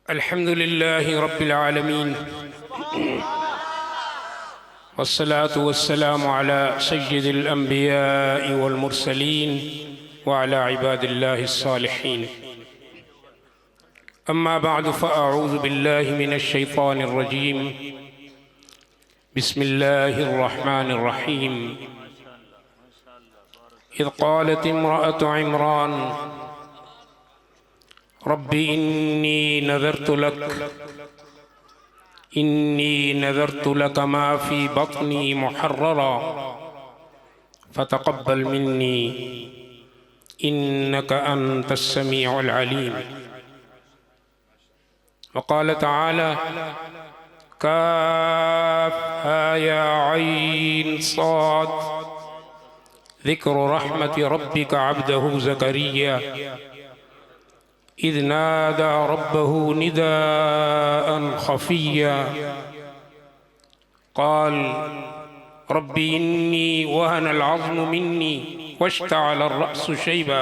अल्हम्दुलिल्लाहि रब्बिल आलमीन वस्सलातु वस्सलामु अला सय्यिदिल अंबिया'i वल मुरसलीन व अला इबादिल्लाहिस सालिहीन। अम्मा बअद फ़अऊज़ु बिल्लाहि मिनश शैतानिर रजीम। बिस्मिल्लाहिर रहमानिर रहीम। इज़ क़ालत इम्रअतु इमरान रब्बी इन्नी नज़रतु लक मा फ़ी बत्नी मुहर्ररा फ़तक़ब्बल मिन्नी इन्नक अंतस समीउल अलीम। वक़ाल तआला काफ़हा या ऐन साद ज़िक्र रहमति रब्बिका अब्दहु ज़करिया इज़ नादा रब्बहु निदाअन ख़फ़िय्या क़ाल रब्बी इन्नी वहनल अज़्मु मिन्नी वश्तअलर रअसु शैबा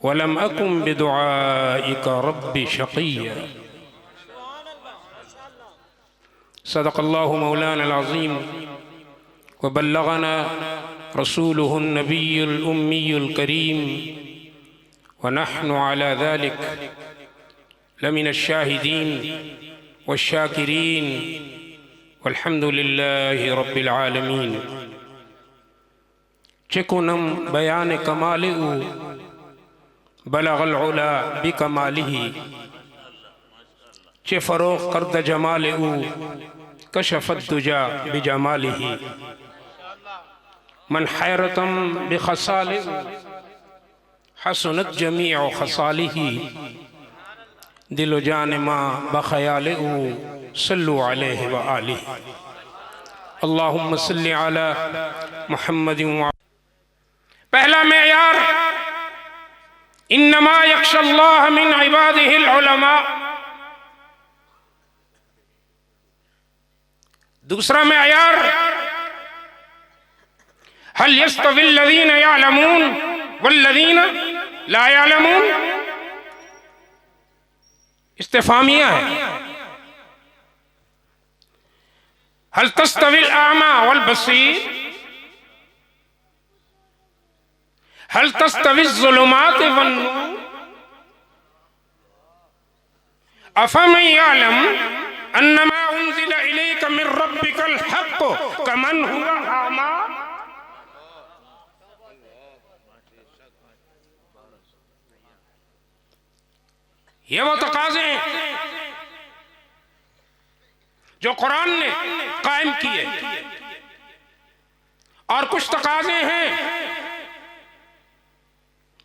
वलम अकुन बिदुआइका रब्बि शक़िय्या। सदक़ल्लाहु मौलानल अज़ीम व बल्लगना रसूलुहुन नबियुल उम्मियुल करीम व नहनु अला ज़ालिक लमिनश शाहिदीन वश्शाकिरीन वल्हम्दुलिल्लाहि रब्बिल आलमीन। चकुनम बयान कमालिहु बलगल उला बिकमालिही चे फ़रोग़ कर्द जमालिहु कशफ़त दुजा बिजमालिही मन हैरतम बिखसालिहु हसनत जमीअ खसालिही दिलो जान मा बख़यालिहु सल्लु अलैहि व आलिहि। अल्लाहुम्मा सल्लि अला मुहम्मदिन व पहला मेयार इन्नमा यख्शल्लाह मिन इबादिहिल उलमा। दूसरा मेयार हल यस्तविल लज़ीना यअलमून वल्लज़ीना ला यअलमून। इस्तिफ़ामिया है। हल तस्तविल आमा वल बसीर हल तस्तविल ज़ुलुमात वन नूर अफ़मन यअलम अन्नमा उन्ज़िला इलैका मिन रब्बिकल हक़्क़ कमन हुवा आमा। ये वो तकाज़े हैं जो कुरान ने कायम किए और कुछ तकाज़े हैं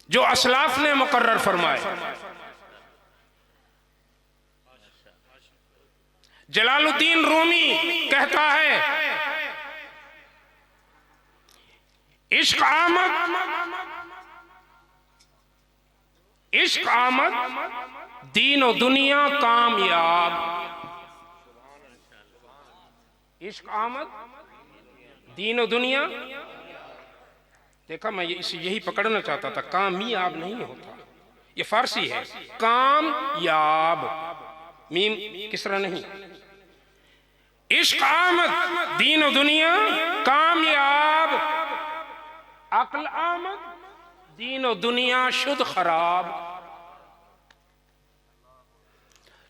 जो असलाफ ने मुकर्रर फरमाए। जलालुद्दीन रूमी कहता है इश्क आमद दीन और दुनिया कामयाब। इश्क आमद दीन और दुनिया। देखा मैं इसे यही पकड़ना चाहता था, कामयाब नहीं होता, ये फारसी है। कामयाब मीम किसरा नहीं। इश्क आमद दीन और दुनिया कामयाब। अक्ल आमद दीन और दुनिया शुद्ध खराब।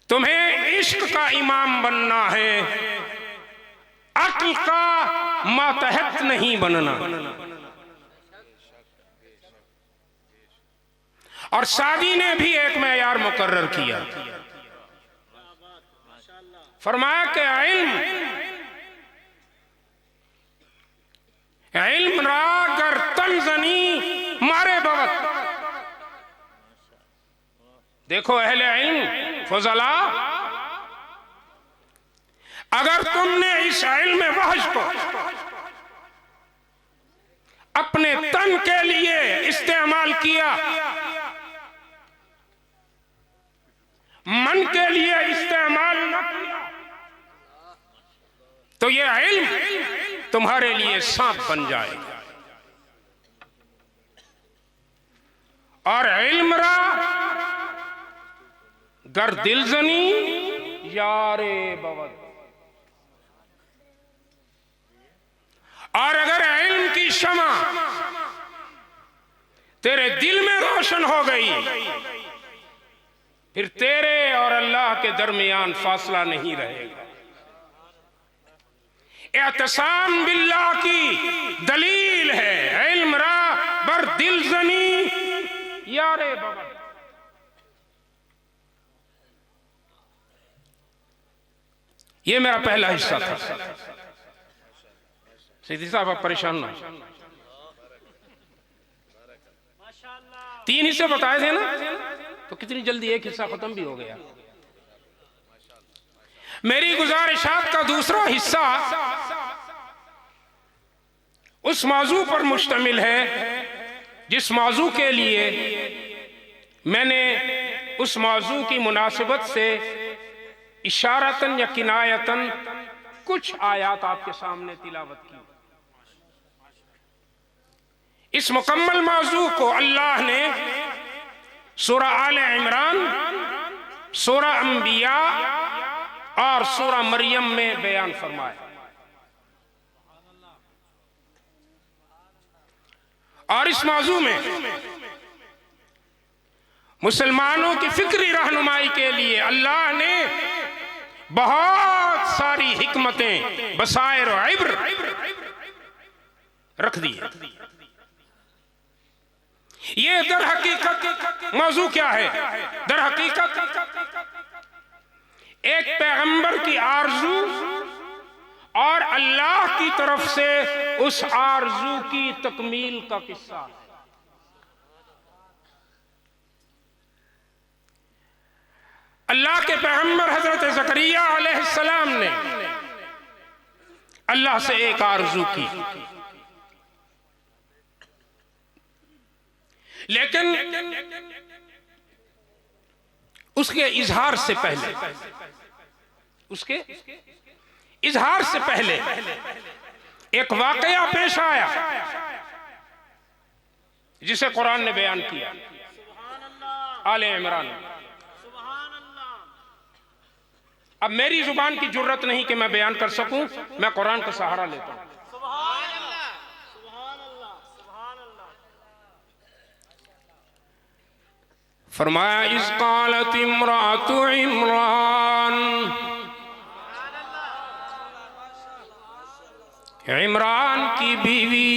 तुम्हें इश्क का इमाम बनना है, अक्ल का मातहत नहीं बनना। और शादी ने भी एक मेयार मुकर्रर किया। फरमाया कि इल्म रागर तंजनी मारे बवत। देखो अहले इल्म फजला, अगर तुमने इस इल्म वहज को अपने तन के लिए इस्तेमाल किया, मन के लिए इस्तेमाल न किया, तो ये इल्म तुम्हारे लिए सांप बन जाएगा। और इल्म रा गर दिल जनी यारे बवद, और अगर इल्म की शमा तेरे दिल में रोशन हो गई, फिर तेरे और अल्लाह के दरमियान फासला नहीं रहेगा। एहतसाम बिल्लाह की दलील है, इल्म रा बर दिल जनी यारे बबर। ये मेरा पहला हिस्सा था। सीधी साहब आप परेशान ना, 3 हिस्से बताए थे ना, तो कितनी जल्दी एक हिस्सा खत्म भी हो गया। मेरी गुजारिशात का दूसरा हिस्सा उस मौजू पर मुश्तमिल है जिस मौजू के लिए मैंने उस मौजू की मुनासिबत से इशारतन या किनायतन कुछ आयात आपके सामने तिलावत की। इस मुकम्मल मौजू को अल्लाह ने सूरा आले इमरान, सूरा अंबिया और सूरा मरियम में बयान फरमाया। और इस मौजू में मुसलमानों की फिक्री रहनुमाई के लिए अल्लाह ने बहुत सारी हिकमतें, बसायर और इब्र रख दी। ये दर हकीकत मौजू क्या है? दर हकीकत एक पैगंबर की आरजू और अल्लाह की तरफ से उस आरजू की तकमील का किस्सा। अल्लाह के पैगंबर हजरत ज़करिया अलैहिस्सलाम ने अल्लाह से एक आरजू की, लेकिन उसके इजहार से पहले, उसके इजहार से पहले एक वाकया पेश आया जिसे कुरान ने बयान किया आले इमरान। अब मेरी जुबान की जुर्रत नहीं कि मैं बयान कर सकूं, मैं कुरान का सहारा लेता हूं। फरमाया इस कालत इमरातु इमरान, इमरान की बीवी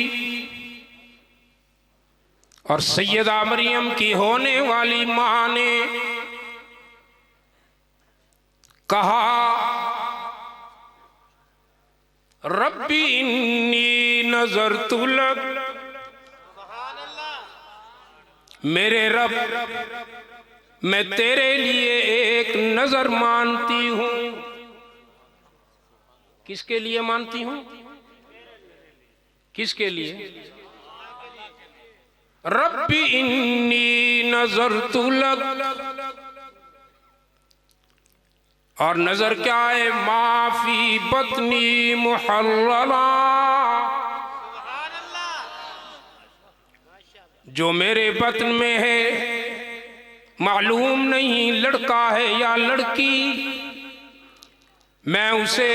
और सैयदा मरियम की होने वाली मां ने कहा, रब्बी इन्नी नज़रतु लक, मेरे रब मैं तेरे लिए एक नजर मानती हूं। किसके लिए मानती हूं? किसके लिए? रब्बी इन्नी नज़रतु लक, और नजर क्या है? माफी बतनी मुहर्ररा, जो मेरे बतन में है मालूम नहीं लड़का है या लड़की, मैं उसे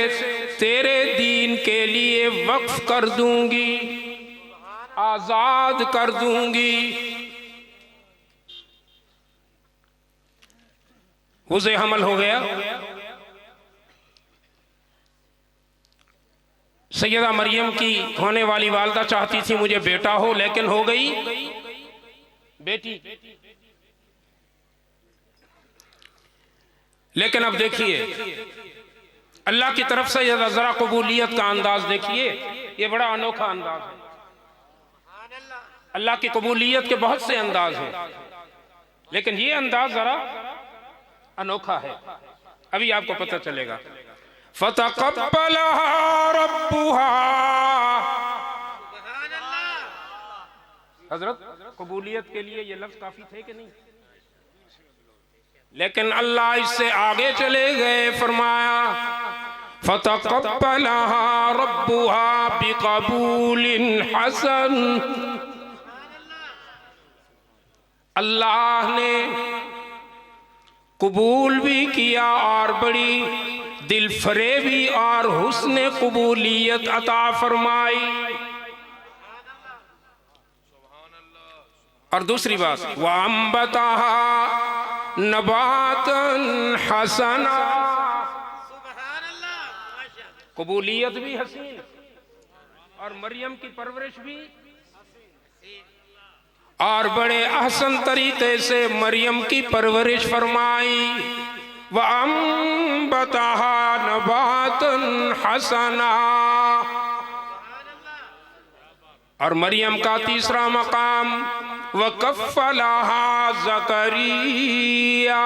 तेरे दीन के लिए वक्फ कर दूंगी, आजाद कर दूंगी। उसे हमल हो गया। सैयदा मरियम की होने वाली वालदा चाहती थी मुझे बेटा हो, लेकिन हो गई बेटी। लेकिन अब देखिए अल्लाह की तरफ से जरा कबूलियत का अंदाज देखिए, ये बड़ा अनोखा अंदाज है। अल्लाह की कबूलियत के बहुत से अंदाज हैं, लेकिन ये अंदाज जरा अनोखा है। अभी आपको पता चलेगा। फतक़ब्बलहा रब्बुहा, हजरत कबूलियत के लिए ये लफ्ज काफी थे कि नहीं? लेकिन अल्लाह इससे आगे चले गए, फरमाया फतक़ब्बलहा रब्बुहा बिक़बूलिन हसन, अल्लाह ने कबूल भी किया और बड़ी दिल फरेबी और हुस्न कबूलियत अता फरमाई। और दूसरी बात, वअंबतहा नबातन हसना, कबूलियत भी हसीन और मरियम की परवरिश भी, और बड़े अहसन तरीके से मरियम की परवरिश फरमाई। वअंबतहा नबातन हसना। और मरियम का तीसरा मकाम, वकफ़लहा ज़करिया,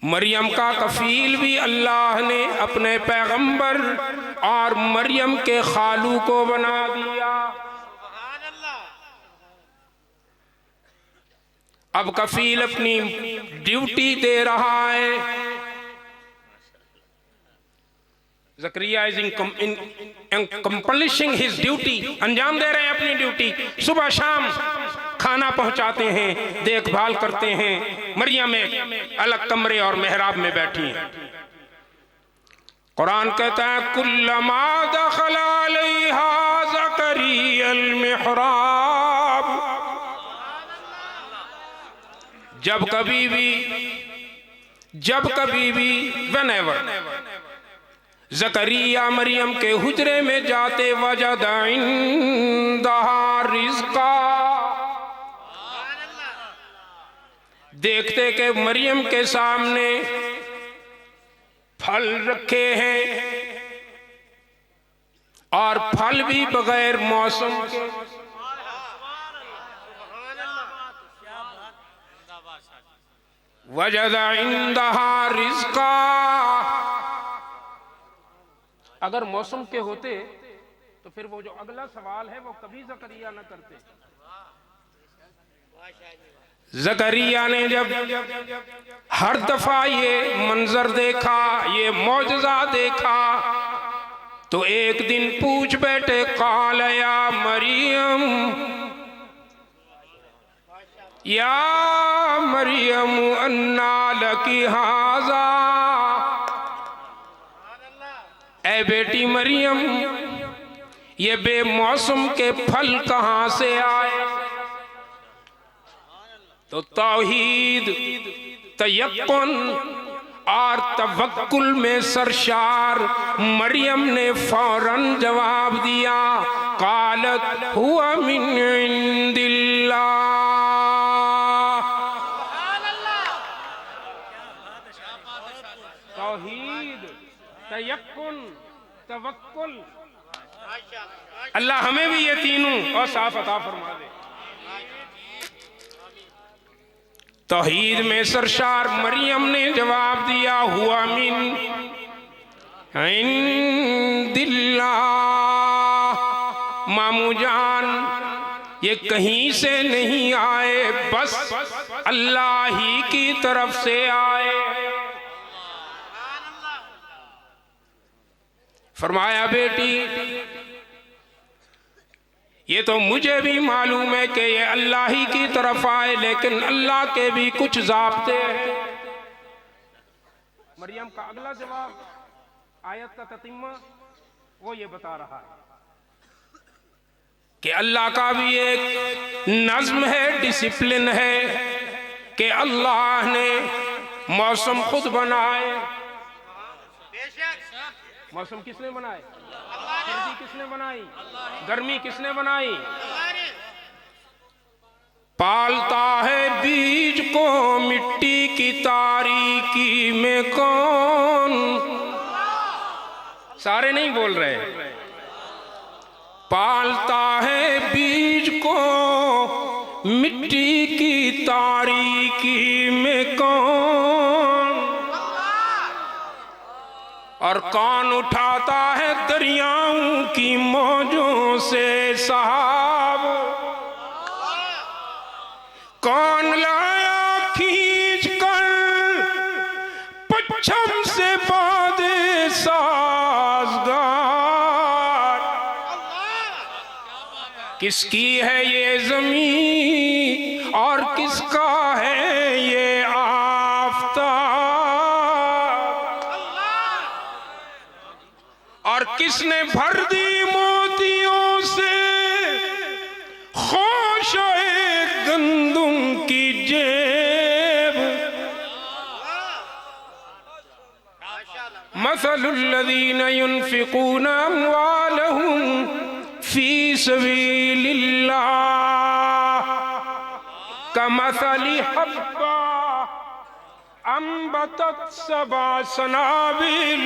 मरियम का कफील भी अल्लाह ने अपने पैगंबर और मरियम के खालू को बना दिया। अब कफील अपनी ड्यूटी दे रहा है। Zakaria is in completing his duty, अंजाम दे रहे हैं अपनी ड्यूटी। सुबह शाम खाना पहुंचाते हैं, देखभाल करते हैं। मरियम एक अलग कमरे और मेहराब में बैठी हैं। कुरान कहता है, कुल्लमा दखला अलैहा ज़करियल मिहराब, जब कभी भी व्हेनेवर ज़करिया मरियम के हुजरे में जाते, वजद इंदहा रिज़्क़ा, देखते कि मरियम के सामने फल रखे हैं और फल भी बगैर मौसम के। वजद इंदहा रिज़्क़ा, अगर मौसम के होते तो फिर वो जो अगला सवाल है वो कभी ज़करिया न करते। ज़करिया ने जब हर दफा ये मंजर देखा, ये मौजज़ा देखा, तो एक दिन पूछ बैठे, क़ाल या मरियम, या मरियम अन्ना लकी हाज़ा, ऐ बेटी मरियम, ये बेमौसम के फल कहां से आए। तो तौहीद, तयक्कुन और तवक्कुल में सरशार मरियम ने फौरन जवाब दिया, क़ालत हुआ मिन इंदिल्लाह। तौहीद, तयक्कुन, तवक्कुल, अल्लाह हमें भी ये तीनों और साफ अता फरमा दे। तौहीद में सरशार मरियम ने जवाब दिया, हुआ मिन इंदिल्लाह, मामू जान ये कहीं से नहीं आए, बस अल्लाह ही की तरफ से आए। फरमाया, बेटी ये तो मुझे भी मालूम है कि ये अल्लाह ही की तरफ आए, लेकिन अल्लाह के भी कुछ ज़ाब्ते हैं। मरियम का अगला जवाब, आयत का ततिम्मा, वो ये बता रहा है कि अल्लाह का भी एक नज़्म है, डिसिप्लिन है कि अल्लाह ने मौसम खुद बनाए। मौसम किसने बनाए? सर्दी किसने बनाई? गर्मी किसने बनाई? पालता है बीज को मिट्टी की तारीकी में कौन, सारे नहीं बोल रहे, पालता है बीज को मिट्टी की तारीकी में कौन, और कौन उठाता है दरियाओं की मौजों से सहाब, कौन लाया खींच कर पच्छम से बादे साजगार, किसकी है ये जमीन किसका है ये आफताब, और किसने भर दी मोतियों से खोशे गंदुम की जेब। मसलुल्लज़ीना युनफ़िक़ूना अम्वालहुम फ़ी सबीलिल्लाह कमसलि हब्बा अंबतत सबा सनाबिल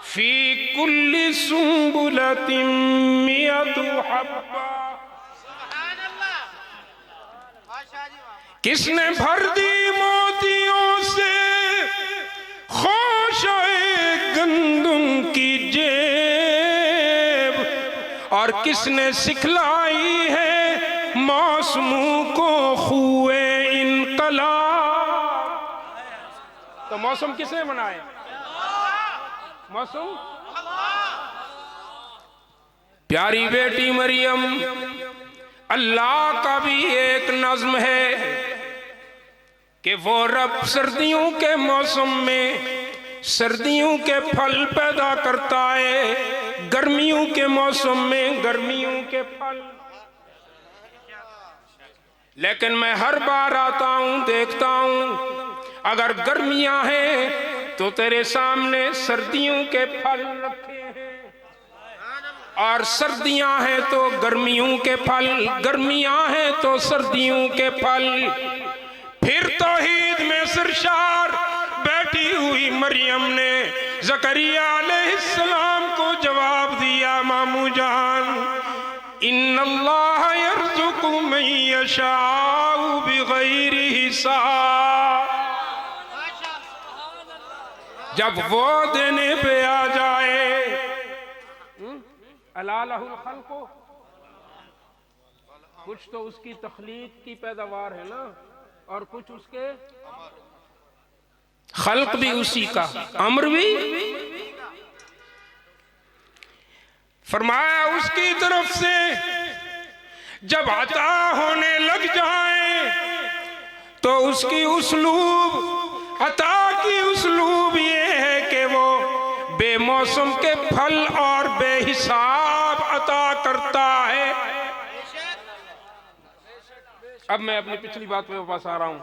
फ़ी कुल्लि सुंबुलतिन मिअतु हब्बा। किसने भर दी मोतियों से खोशे गंदुम की जेब, और किसने सिखलाई है मौसमों को खुए इनकलाब। तो मौसम किसने बनाए? मौसम प्यारी बेटी मरियम। अल्लाह का भी एक नज़्म है कि वो रब सर्दियों के मौसम में सर्दियों के फल पैदा करता है, गर्मियों के मौसम में गर्मियों के फल। लेकिन मैं हर बार आता हूं, देखता हूं, अगर गर्मियां हैं तो तेरे सामने सर्दियों के फल रखे हैं, और सर्दियां हैं तो गर्मियों के फल, गर्मियां हैं तो सर्दियों के फल। फिर तौहीद में सरशार बैठी हुई मरियम ने ज़करिया अलैहिस्सलाम को जवाब दिया, मामू जान, इन्नल्लाह यर्ज़ुक़ु मन यशाउ बिग़ैरि हिसाब। जब वो देने पे आ जाए, अला लहुल खल्क़ु, कुछ तो उसकी तख्लीक की पैदावार है ना, और कुछ उसके खल्क भी उसी का, अम्र भी। फरमाया उसकी तरफ से जब अता होने लग जाए तो उसकी उसलूब, अता की उसलूब ये है कि वो बेमौसम के फल और बेहिसाब अता करता है। अब मैं अपनी पिछली बात पे वापस आ रहा हूं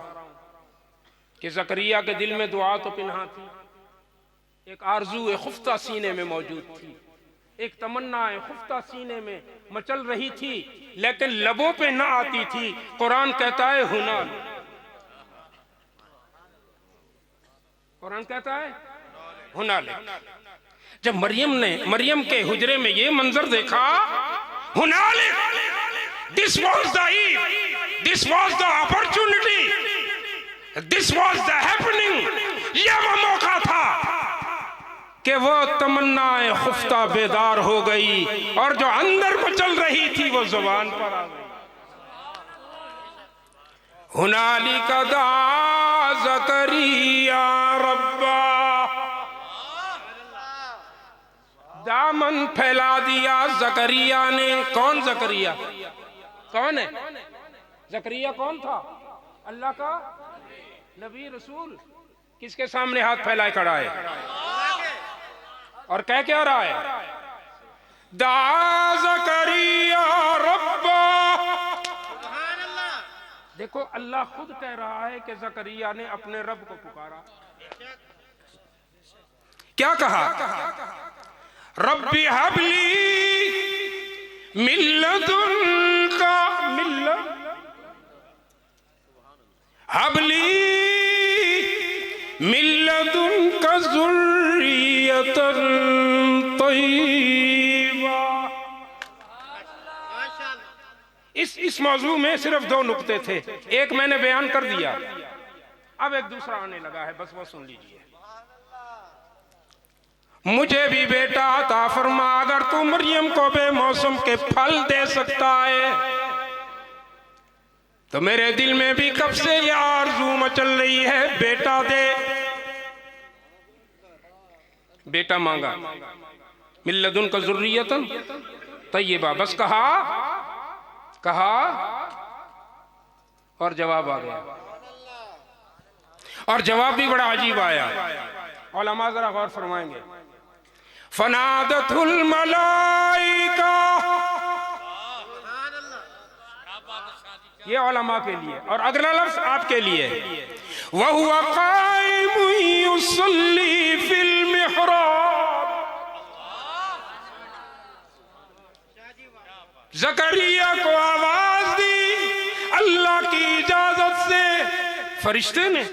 कि ज़करिया के दिल में दुआ तो पिन्हा थी, एक आरज़ू खुफ्ता सीने में मौजूद थी, एक तमन्ना खुफ्ता सीने में मचल रही थी, लेकिन लबों पे ना आती थी। कुरान कहता है हुना, कुरान कहता है हुना। जब मरियम के हुजरे में ये मंजर देखा, हुनालिक, this was the eve, this was the opportunity, this was the happening, ये वो मौका था कि वो तमन्नाएं खुफ्ता बेदार हो गई, और जो अंदर मचल रही थी वो जुबान पर आ गई। हुनालिका दा ज़करिया रब्बा, दामन फैला दिया ज़करिया ने। कौन ज़करिया? कौन है ज़करिया? कौन था? अल्लाह का नबी रसूल। किसके सामने हाथ फैलाए खड़ा है और कह क्या रहा है? दा ज़करिया रब्बा। देखो अल्लाह खुद कह रहा है कि ज़करिया ने अपने रब को पुकारा। क्या कहा? रब्बी हबली मिन लदुनका, हबली मिन लदुनका ज़ुर्रियतन तय्यिबा। इस मौजू में सिर्फ दो नुक्ते थे, एक मैंने बयान कर दिया, अब एक दूसरा आने लगा है, बस वो सुन लीजिए। मुझे भी बेटा अता फरमा, अगर तू मरियम को बेमौसम के फल दे सकता है तो मेरे दिल में भी कब से ये आरज़ू मचल रही है, बेटा दे। बेटा मांगा, मिन लदुनका ज़ुर्रियतन तय्यिबा, बस कहा और जवाब आ गया, और जवाब भी बड़ा अजीब आया। उलमा जरा गौर फरमाएंगे। फनादतुल मलाइका, ये उलमा के लिए, और अगला लफ्ज आपके लिए, वहुवा काइमुन युसल्ली फिल मिहराब। ज़करिया को आवाज दी अल्लाह की इजाजत से फरिश्ते ने।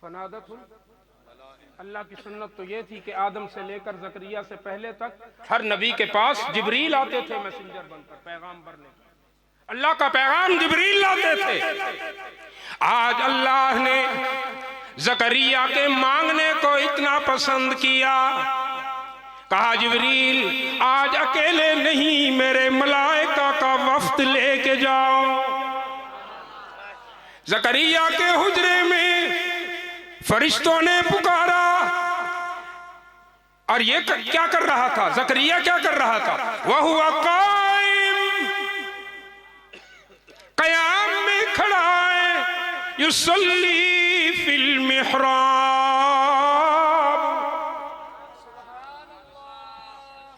फनादतुल, अल्लाह की सुन्नत तो ये थी कि आदम से लेकर ज़करिया से पहले तक हर नबी के पास जिब्रील आते थे मैसेंजर बनकर, पैगाम भरने, अल्लाह का पैगाम जिब्रील लाते थे। आज अल्लाह ने ज़करिया के मांगने को इतना पसंद किया, कहा जिब्रील आज अकेले नहीं, मेरे मलाइका का वफ्द लेके जाओ। ज़करिया के हुजरे में फरिश्तों ने पुकारा, और ये क्या कर रहा था? ज़करिया क्या कर रहा था? वह हुआ कायम, कयाम में खड़ा है, युसल्ली फिल मिहराब,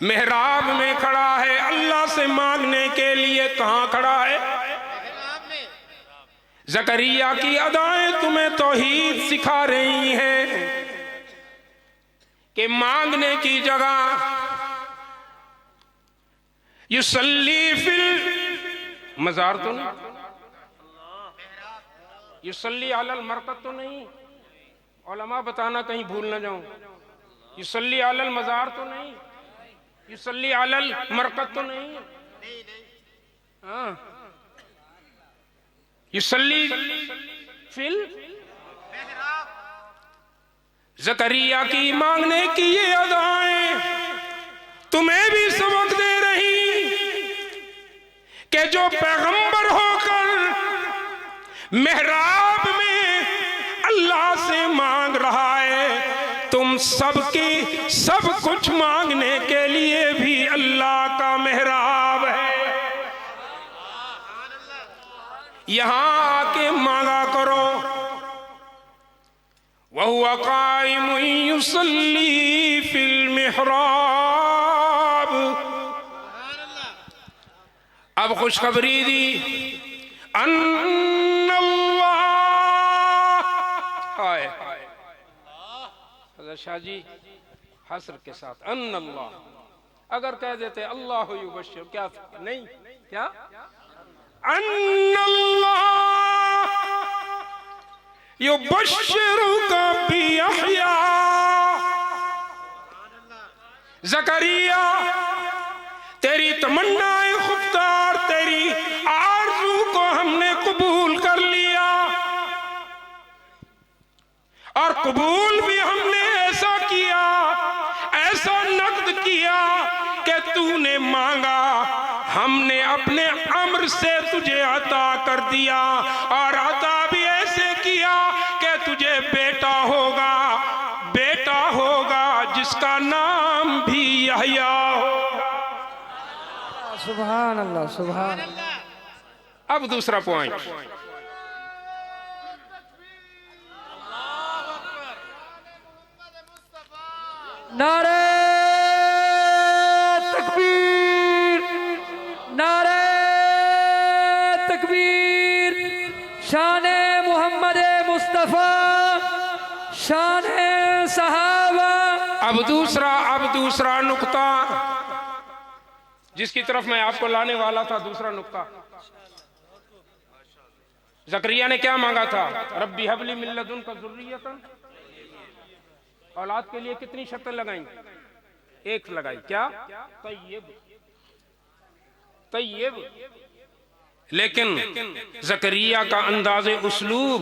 मेहराब में खड़ा है अल्लाह से मांगने के लिए। कहां खड़ा है? ज़करिया की अदाएं तुम्हें तौहीद सिखा रही हैं कि मांगने की जगह युसल्ली फिल मज़ार तो नहीं, युसल्ली अलल मरकत तो नहीं, उलमा बताना कहीं भूल न जाऊं। युसल्ली अलल मज़ार तो नहीं, युसल्ली अलल मरकत तो नहीं, हाँ, युसल्ली फिल। ज़करिया की मांगने की ये अदाएं तुम्हें भी सबक दे रही कि जो पैगंबर होकर मेहराब में अल्लाह से मांग रहा है, तुम सबकी सब कुछ मांगने के लिए भी अल्लाह का मेहराब है। यहां आके मांगा करो। वहुवा काइमुन युसल्ली फिल मिहराब। अब खुशखबरी दी, अन्नल्लाह, हाय हज़रत शाह जी हस्र के साथ अन्नल्लाह, अगर कह देते अल्लाह युबश्शिर, क्या नहीं, क्या अन्नल्लाह युबश्शिरुका बियहया। ज़करिया तेरी तमन्नाए खुफ्तार, तेरी आरज़ू को हमने कबूल कर लिया, और कबूल भी हमने ऐसा किया, ऐसा नक़्द किया कि तूने मांगा हमने अपने अम्र से तुझे अता कर दिया, और अता भी ऐसे किया कि तुझे बेटा होगा, बेटा होगा जिसका नाम भी यहया होगा। सुभान अल्लाह, सुभान अल्लाह। अब दूसरा पॉइंट, नारे तकबीर, नारे तकबीर, शाने मोहम्मद मुस्तफा, शाने सहाबा। अब दूसरा नुक्ता जिसकी तरफ मैं आपको लाने वाला था, दूसरा नुक्ता। ज़करिया ने क्या मांगा था? रब्बी हबली मिन लदुनका ज़ुर्रियतन। औलाद के लिए कितनी शर्तें लगाई? एक लगाई, क्या? तय्यब, तय्यब। लेकिन ज़करिया का अंदाज़े उस्लूब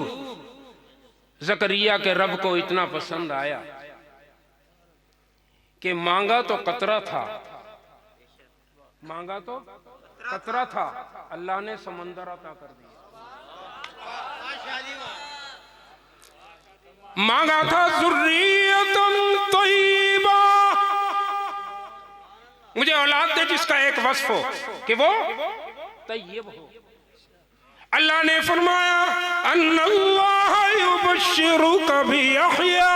ज़करिया के रब को इतना पसंद आया कि मांगा तो कतरा था, मांगा तो कतरा था, अल्लाह ने समंदर अता कर दिया। मांगा था ज़ुर्रियतन तय्यबा, मुझे औलाद दे जिसका एक वस्फ हो कि वो तय्यब हो। अल्लाह ने फरमाया अन्नल्लाह युबश्शिरुका बियहया,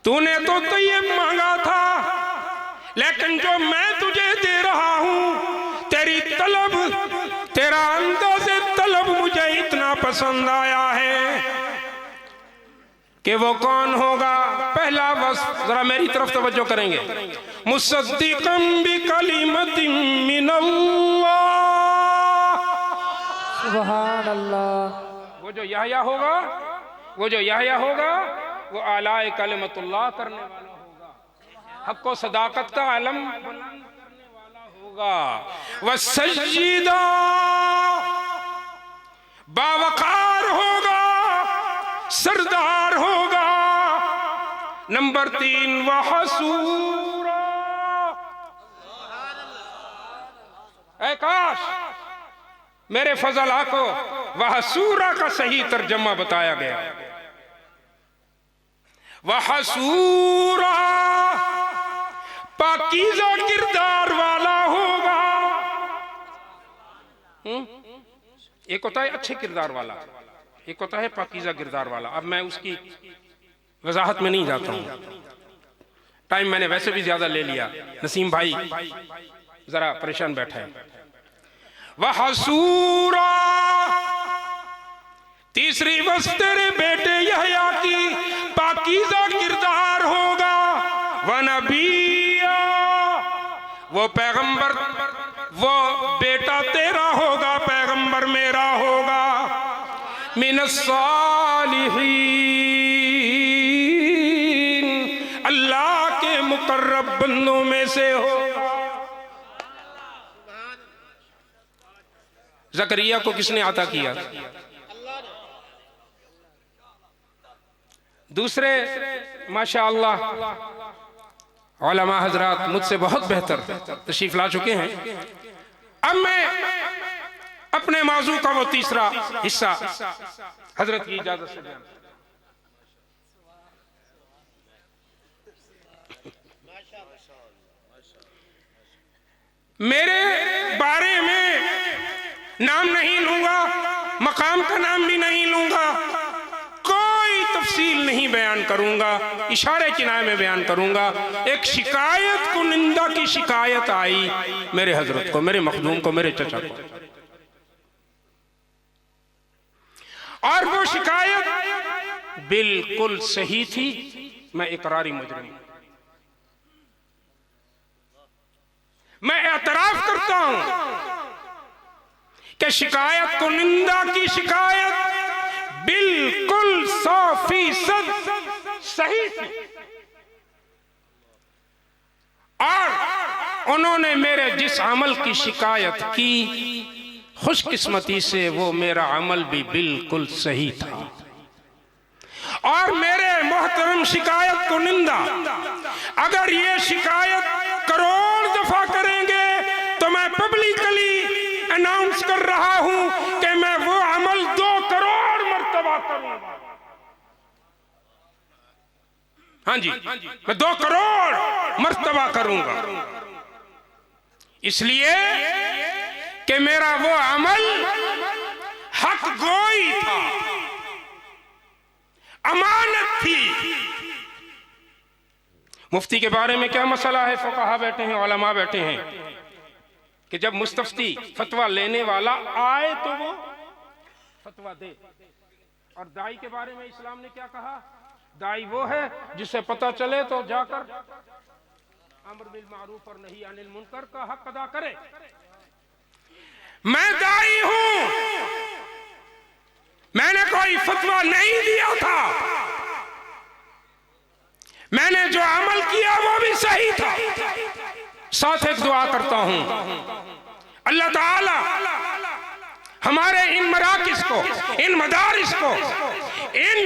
तूने तो तय्यब मांगा था, लेकिन जो मैं तुझे दे रहा हूं, तेरी तलब, तेरा अंदाज़े तलब मुझे इतना पसंद आया है कि वो कौन होगा। पहला वस्फ, जरा मेरी तरफ तवज्जो करेंगे, मुसद्दिक़न बिकलिमतिन मिनल्लाह, सुभान अल्लाह। वो जो याहया होगा, वो जो याहया होगा वो आलाए कलिमतुल्लाह करने वाला होगा, हक़ व सदाकत का आलम बुलंद करने वाला होगा। वह सज्जिदा, बावकार होगा, सरदार होगा। नंबर 3 वह हसूरा, ऐ काश मेरे फजला को वह हसूरा का सही तर्जमा बताया गया। वह हसूरा, पाकीज़ा किरदार वाला होगा। एक होता है अच्छे किरदार वाला, एक होता है पाकीज़ा किरदार वाला। अब मैं उसकी वजाहत में नहीं जाता हूं, टाइम मैंने वैसे भी ज्यादा ले लिया। नसीम भाई जरा परेशान बैठा है। वह हसूरा, तीसरी बस तेरे बेटे यहया की पाकीज़ा किरदार होगा। वह नबिया, वो पैगंबर, वो बेटा तेरा होगा, पैगंबर मेरा होगा। मिनस सालिहीन, अल्लाह के मुकर्रब बंदों में से होगा। ज़करिया को किसने अता किया? दूसरे माशाअल्लाह उलमा हजरात मुझसे बहुत बेहतर तशरीफ ला चुके हैं। अब मैं अपने मौजू का वो तीसरा हिस्सा हजरत की इजाजत से बयान। मेरे बारे में नाम नहीं लूंगा, मकाम का नाम भी नहीं लूंगा, कोई तफसील नहीं बयान करूंगा, इशारे किनारे में बयान करूंगा। एक शिकायत को, निंदा की शिकायत आई मेरे हजरत को, मेरे मखदूम को, मेरे चचा को, और वो शिकायत बिल्कुल सही थी। मैं इकरारी मुजरिम, मैं एतराफ करता हूं कि शिकायत को, निंदा की शिकायत बिल्कुल 100% सही थी। और उन्होंने मेरे जिस अमल की शिकायत की, खुशकिस्मती से वो मेरा अमल भी बिल्कुल सही था। और मेरे मोहतरम शिकायत को, निंदा, अगर ये शिकायत करोड़ दफा करेंगे तो मैं पब्लिकली अनाउंस कर रहा हूं कि मैं वो अमल 2 करोड़ मर्तबा करूंगा। हाँ जी, मैं 2 करोड़ मर्तबा करूंगा, इसलिए कि मेरा वो अमल हक गोई था, अमानत थी। मुफ्ती के बारे में क्या मसला है? फुक़हा बैठे हैं, उलमा बैठे हैं कि जब मुस्तफ्ती फतवा लेने वाला आए तो वो फतवा दे। और दाई के बारे में इस्लाम ने क्या कहा? दाई वो है जिसे पता चले तो जाकर अम्र बिल मारूफ और नही अनिल मुनकर का हक अदा करे। मैं दाई हूं, मैंने कोई फतवा नहीं दिया था, मैंने जो अमल किया वो भी सही था। साथ एक दुआ करता हूं, अल्लाह ताला हमारे इन मराकिज़ को, इन मदारिस को, इन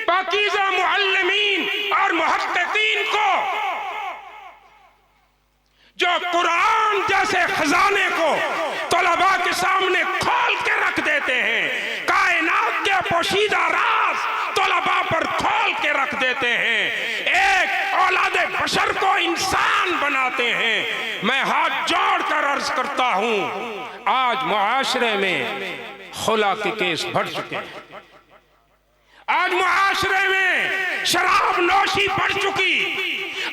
पाकीज़ा मुअल्लिमीन और मुहक्किकीन को जो कुरान जैसे खजाने को तलबा के सामने खोल के रख देते हैं, कायनात के पोशीदा राज तलबा पर खोल के रख देते हैं। एक औलादे बशर को इंसान बनाते हैं। मैं हाथ जोड़कर अर्ज करता हूं, आज मुआशरे में खुला के केस बढ़ चुके हैं। आज मुआशरे में शराब नोशी बढ़ चुकी,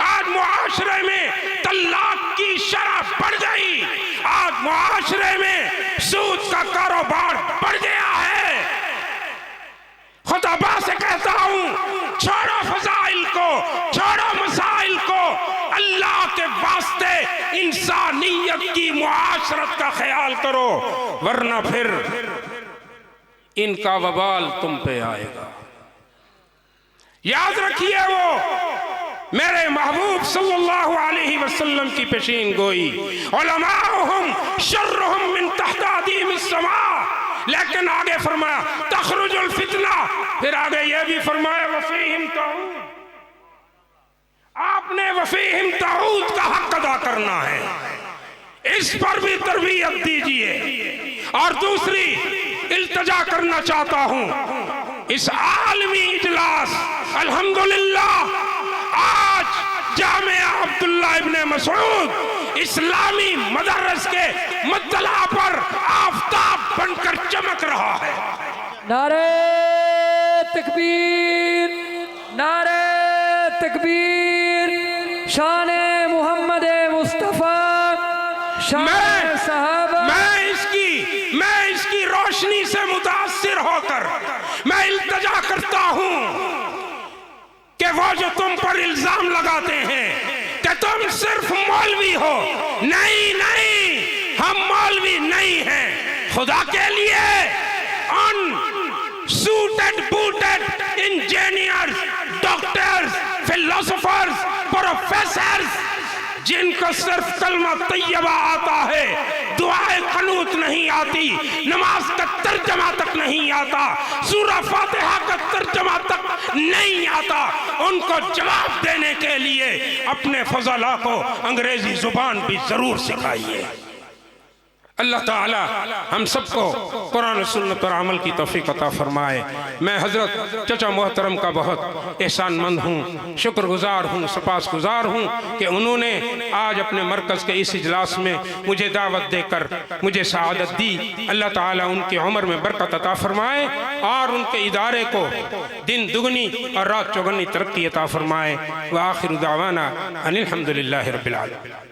आज मुआशरे में तलाक की शरह बढ़ गई, आज मुआशरे में सूद का कारोबार बढ़ गया है। खुदा से कहता हूं, छोड़ो फजाइल को, छोड़ो मसाइल को, अल्लाह के वास्ते इंसानियत की मुआशरत का ख्याल करो, वरना फिर इनका वबाल तुम पे आएगा। याद रखिए वो मेरे महबूब सल्लल्लाहु अलैहि वसल्लम की पेशीन गोई, उलमाउहुम शर्रुहुम मिन तहत अदीमिस समा। लेकिन आगे फरमाया तखरुजुल फितना, फिर आगे ये भी फरमाया वफीहिम ताऊद। आपने वफीहिम ताऊद का हक अदा करना है, इस पर भी तरबियत दीजिए। और दूसरी इल्तिजा करना चाहता हूं, इस आलमी इजलास अल्हम्दुलिल्लाह आज जामिया अब्दुल्ला इब्ने मसऊद इस्लामी मदरस के मुत्तला पर आफताब बनकर चमक रहा है। नारे तकबीर, नारे तकबीर, शाने मोहम्मद मुस्तफा, शाने सहाबा। मैं इसकी रोशनी से मुतासिर होकर मैं इल्तिजा करता हूं कि वो जो तुम पर इल्जाम लगाते हैं कि तुम सिर्फ मौलवी हो, नहीं नहीं, हम मौलवी नहीं हैं। खुदा के लिए unsuited booted engineers, doctors, philosophers, professors, जिनको सिर्फ कलमा तैयबा आता है, दुआए कनूत नहीं आती, नमाज का तर्जमा तक नहीं आता, सूरा फातिहा का तर्जमा तक नहीं आता, उनको जवाब देने के लिए अपने फजला को अंग्रेजी जुबान भी जरूर सिखाइए। अल्लाह ताला हम सबको कुरान और सुन्नत पर अमल की तौफीक अता फरमाए। मैं हजरत चचा मोहतरम का बहुत एहसानमंद हूँ, शुक्रगुजार हूँ, सपासगुजार हूँ कि उन्होंने आज अपने मरकज़ के इस इजलास में मुझे दावत देकर मुझे सआदत दी। अल्लाह ताला उनकी उम्र में बरकत अता फरमाए और उनके इदारे को दिन दुगनी और रात चौगनी तरक्की अता फरमाए। व आखिर दावाना अनिल हम्दुलिल्लाहि रब्बिल आलमीन।